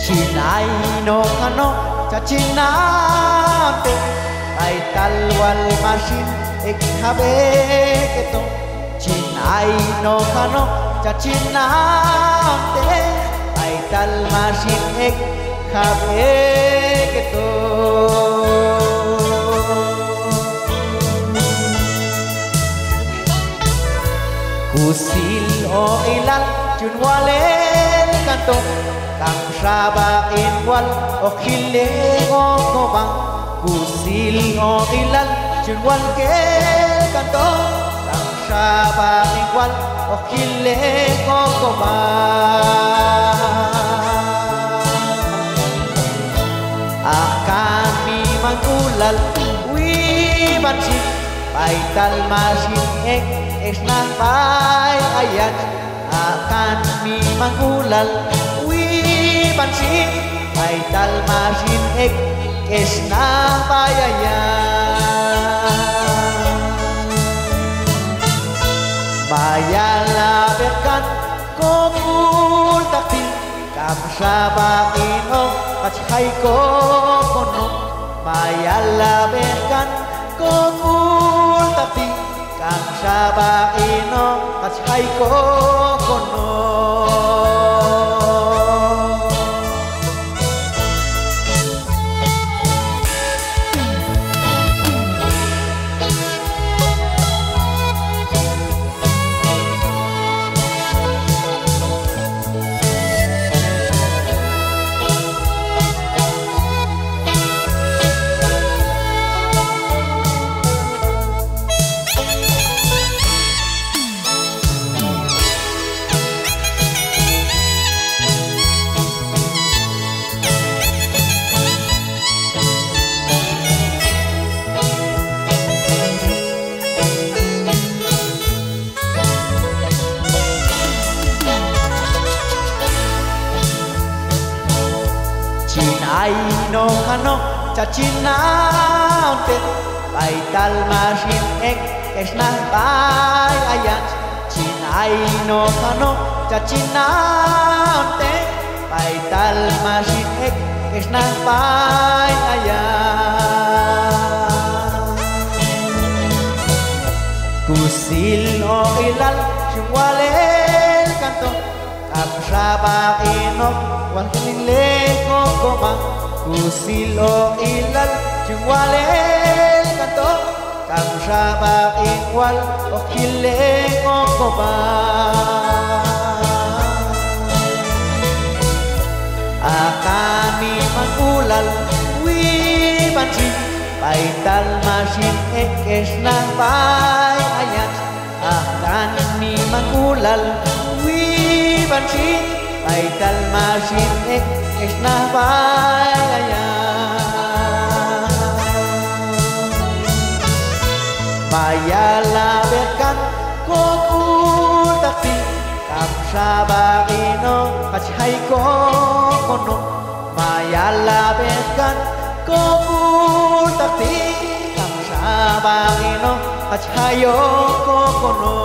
Chinay no kano cha chinante ay talwal masin ek habe keto Chinay no kano cha chinante ay tal masin ek habe keto Kusil o ilal junwalel kanto Kang sabain wal o kiling o kobang Kusil o ilal junwal kel kanto Kang sabain wal o kiling o kobang Akami mangulal wibansin Paital masin ek esnang bay ayat Akan mi mangulal wibansin Paital masin ek esnang bay ayat Bayala berkan kokul takti Kam sabain o kachay ko kono Bayala berkan kokul takti Kang sabain o kachay ko kono Chinay no kano cha chinante Paital masin ek esnah bay ayat Chinay no kano cha chinante Paital masin ek esnah bay ayat Kusil o ilal junwalel kanto Kam sabain o wal kilingko komang Kusil o ilal junwalel kanto Kam sabain wal o kilingko komang Akami mangulal wibansin Paital masin ek esnang bay ayat Akami mangulal wibansin Paital masin ek esnah bay ayat Bayala berkan kokul takti Kam sabain o kachay ko kono Bayala berkan kokul takti Kam sabain o kachay ko kono